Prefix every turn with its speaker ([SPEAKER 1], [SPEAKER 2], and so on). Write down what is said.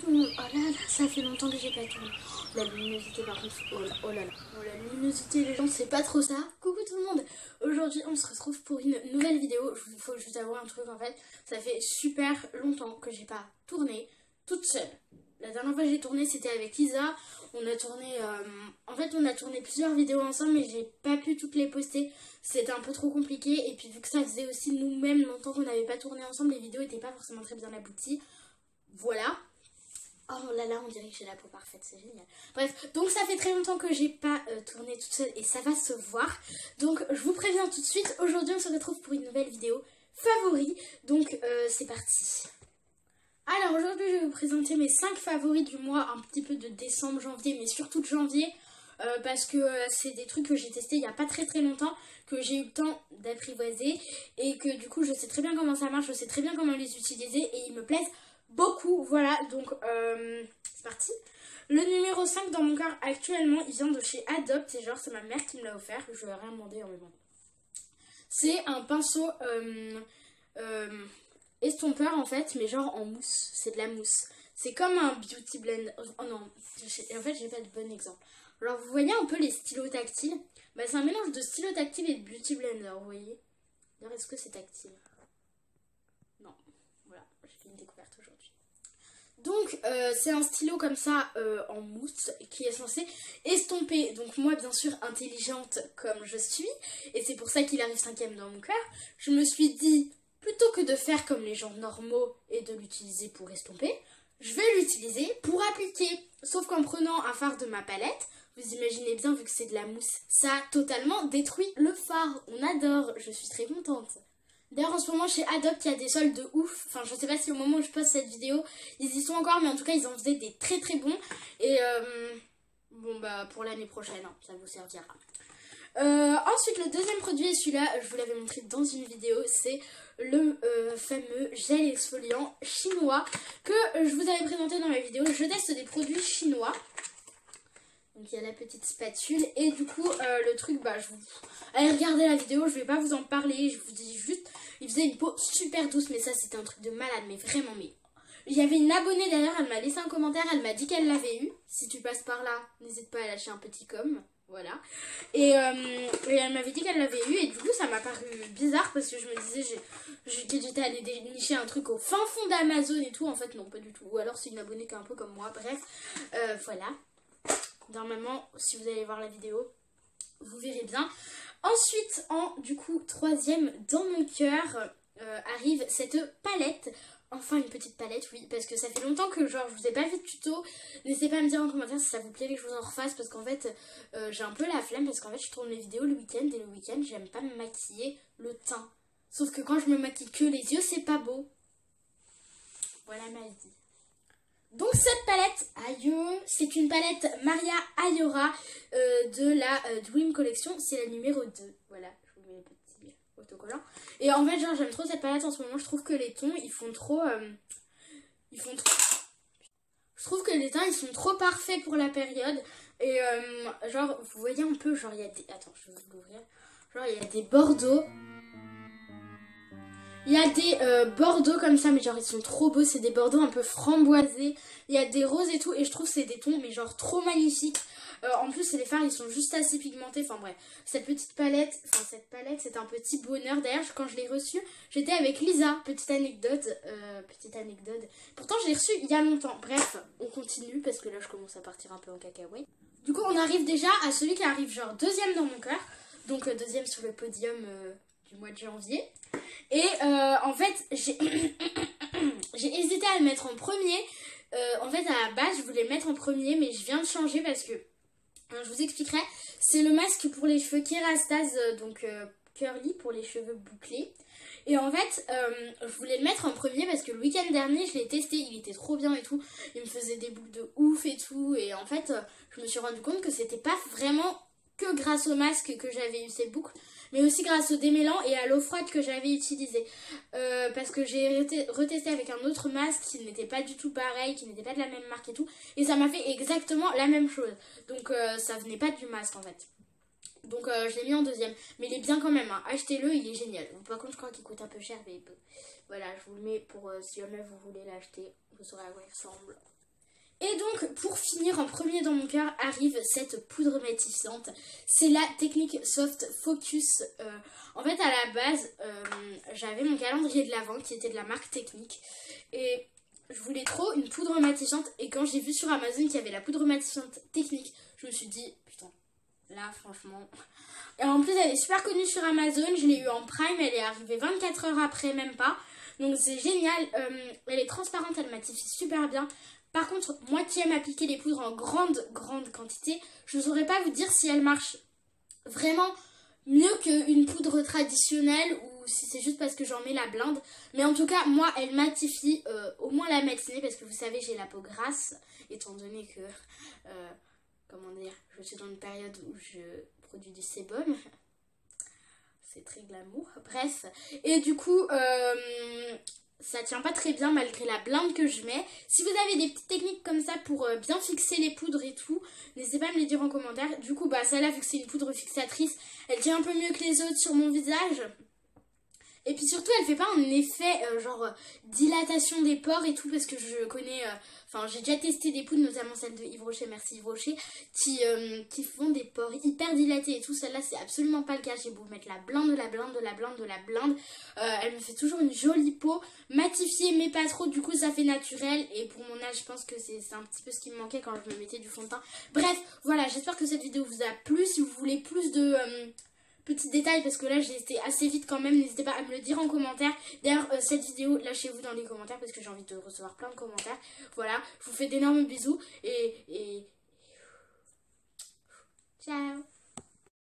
[SPEAKER 1] tout le monde. Oh là là, ça fait longtemps que j'ai pas tourné. La luminosité par contre, oh là là. Bon, la luminosité, les gens, c'est pas trop ça. Coucou tout le monde. Aujourd'hui, on se retrouve pour une nouvelle vidéo. Il faut juste avoir un truc en fait. Ça fait super longtemps que j'ai pas tourné toute seule. La dernière fois que j'ai tourné, c'était avec Lisa. On a tourné, en fait, on a tourné plusieurs vidéos ensemble, mais j'ai pas pu toutes les poster. C'était un peu trop compliqué. Et puis, vu que ça faisait aussi nous-mêmes longtemps qu'on n'avait pas tourné ensemble, les vidéos étaient pas forcément très bien abouties. Voilà. Oh là là, on dirait que j'ai la peau parfaite, c'est génial. Bref, donc ça fait très longtemps que j'ai pas tourné toute seule et ça va se voir. Donc je vous préviens tout de suite, aujourd'hui on se retrouve pour une nouvelle vidéo favoris. Donc c'est parti. Alors aujourd'hui je vais vous présenter mes 5 favoris du mois, un petit peu de décembre, janvier, mais surtout de janvier. Parce que c'est des trucs que j'ai testés il n'y a pas très longtemps, que j'ai eu le temps d'apprivoiser. Et que du coup je sais très bien comment ça marche, je sais très bien comment les utiliser et ils me plaisent beaucoup. Voilà, donc c'est parti. Le numéro 5 dans mon cœur actuellement, il vient de chez Adopt. Et genre c'est ma mère qui me l'a offert, je lui ai rien demandé en même temps. C'est un pinceau estompeur en fait, mais genre en mousse. C'est de la mousse. C'est comme un beauty blend. Oh non, en fait j'ai pas de bon exemple. Alors vous voyez un peu les stylos tactiles, bah, c'est un mélange de stylo tactile et de beauty blender, vous voyez. D'ailleurs est-ce que c'est tactile? Non, voilà, j'ai fait une découverte aujourd'hui. Donc c'est un stylo comme ça en mousse qui est censé estomper. Donc moi bien sûr intelligente comme je suis, et c'est pour ça qu'il arrive 5ème dans mon cœur, je me suis dit plutôt que de faire comme les gens normaux et de l'utiliser pour estomper, je vais l'utiliser pour appliquer. Sauf qu'en prenant un fard de ma palette, vous imaginez bien vu que c'est de la mousse, ça a totalement détruit le fard. On adore, je suis très contente. D'ailleurs en ce moment chez Adopt il y a des soldes de ouf. Enfin je sais pas si au moment où je poste cette vidéo ils y sont encore, mais en tout cas ils en faisaient des très bons. Et bon bah pour l'année prochaine hein, ça vous servira. Ensuite le deuxième produit, et celui-là je vous l'avais montré dans une vidéo, c'est le fameux gel exfoliant chinois que je vous avais présenté dans ma vidéo. Je teste des produits chinois. Donc il y a la petite spatule et du coup le truc, bah allez regarder la vidéo, je vais pas vous en parler, je vous dis juste, il faisait une peau super douce, mais ça c'était un truc de malade, mais vraiment, mais... Il y avait une abonnée d'ailleurs, elle m'a laissé un commentaire, elle m'a dit qu'elle l'avait eu. Si tu passes par là, n'hésite pas à lâcher un petit com, voilà. Et elle m'avait dit qu'elle l'avait eu et du coup ça m'a paru bizarre parce que je me disais que j'étais allée dénicher un truc au fin fond d'Amazon et tout, en fait non pas du tout. Ou alors c'est une abonnée qui est un peu comme moi, bref, voilà. Normalement, si vous allez voir la vidéo, vous verrez bien. Ensuite, du coup, 3ème dans mon cœur, arrive cette palette. Enfin, une petite palette, oui, parce que ça fait longtemps que genre je vous ai pas fait de tuto. N'hésitez pas à me dire en commentaire si ça vous plairait que je vous en refasse, parce qu'en fait, j'ai un peu la flemme, parce qu'en fait, je tourne les vidéos le week-end, et le week-end, j'aime pas me maquiller le teint. Sauf que quand je me maquille que les yeux, c'est pas beau. Voilà ma vie. Donc cette palette, aïe, c'est une palette Maria Ayora de la Dream Collection, c'est la numéro 2, voilà, je vous mets les petits autocollants. Et en fait genre j'aime trop cette palette en ce moment, je trouve que les tons ils font trop, je trouve que les teints ils sont trop parfaits pour la période. Et genre vous voyez un peu, genre il y a des, attends je vais vous l'ouvrir, genre il y a des bordeaux. Il y a des bordeaux comme ça, mais genre ils sont trop beaux, c'est des bordeaux un peu framboisés. Il y a des roses et tout, et je trouve que c'est des tons, mais genre trop magnifiques. En plus, les fards, ils sont juste assez pigmentés. Enfin bref, cette palette, c'est un petit bonheur. D'ailleurs, quand je l'ai reçue, j'étais avec Lisa. Petite anecdote. Pourtant, je l'ai reçue il y a longtemps. Bref, on continue, parce que là, je commence à partir un peu en cacahuète. Du coup, on arrive déjà à celui qui arrive genre 2ème dans mon cœur. Donc 2ème sur le podium du mois de janvier. Et en fait, j'ai hésité à le mettre en premier. En fait, à la base, je voulais le mettre en premier, mais je viens de changer parce que, je vous expliquerai, c'est le masque pour les cheveux Kerastase, donc curly pour les cheveux bouclés. Et en fait, je voulais le mettre en premier parce que le week-end dernier, je l'ai testé, il était trop bien et tout. Il me faisait des boucles de ouf et tout. Et en fait, je me suis rendu compte que c'était pas vraiment que grâce au masque que j'avais eu ces boucles, mais aussi grâce au démêlant et à l'eau froide que j'avais utilisé. Parce que j'ai retesté avec un autre masque qui n'était pas du tout pareil, qui n'était pas de la même marque et tout. Et ça m'a fait exactement la même chose. Donc ça venait pas du masque en fait. Donc je l'ai mis en 2ème. Mais il est bien quand même, hein. Achetez-le, il est génial. Par contre je crois qu'il coûte un peu cher, mais voilà, je vous le mets pour si jamais vous voulez l'acheter, vous saurez à quoi il ressemble. Et donc, pour finir, en premier dans mon cœur, arrive cette poudre matifiante. C'est la technique Soft Focus. En fait, à la base, j'avais mon calendrier de l'Avent qui était de la marque Technique. Et je voulais trop une poudre matifiante. Et quand j'ai vu sur Amazon qu'il y avait la poudre matifiante Technique, je me suis dit, putain, là, franchement... Et en plus, elle est super connue sur Amazon. Je l'ai eu en Prime, elle est arrivée 24 heures après, même pas. Donc, c'est génial. Elle est transparente, elle matifie super bien. Par contre, moi qui aime appliquer les poudres en grande quantité, je ne saurais pas vous dire si elle marche vraiment mieux qu'une poudre traditionnelle ou si c'est juste parce que j'en mets la blinde. Mais en tout cas, moi, elle matifie au moins la matinée parce que vous savez, j'ai la peau grasse, étant donné que, comment dire, je suis dans une période où je produis du sébum. C'est très glamour. Bref. Et du coup, ça tient pas très bien malgré la blinde que je mets. Si vous avez des petites techniques comme ça pour bien fixer les poudres et tout, n'hésitez pas à me les dire en commentaire. Du coup, bah celle-là, vu que c'est une poudre fixatrice, elle tient un peu mieux que les autres sur mon visage. Et puis surtout, elle fait pas un effet dilatation des pores et tout, parce que je connais, enfin j'ai déjà testé des poudres, notamment celle de Yves Rocher, merci Yves Rocher, qui font des pores hyper dilatés et tout. Celle-là, c'est absolument pas le cas. J'ai beau mettre la blinde, elle me fait toujours une jolie peau, matifiée mais pas trop, du coup ça fait naturel. Et pour mon âge, je pense que c'est un petit peu ce qui me manquait quand je me mettais du fond de teint. Bref, voilà, j'espère que cette vidéo vous a plu. Si vous voulez plus de... petits détails parce que là j'ai été assez vite quand même, n'hésitez pas à me le dire en commentaire. D'ailleurs cette vidéo, lâchez-vous dans les commentaires parce que j'ai envie de recevoir plein de commentaires. Voilà, je vous fais d'énormes bisous et ciao.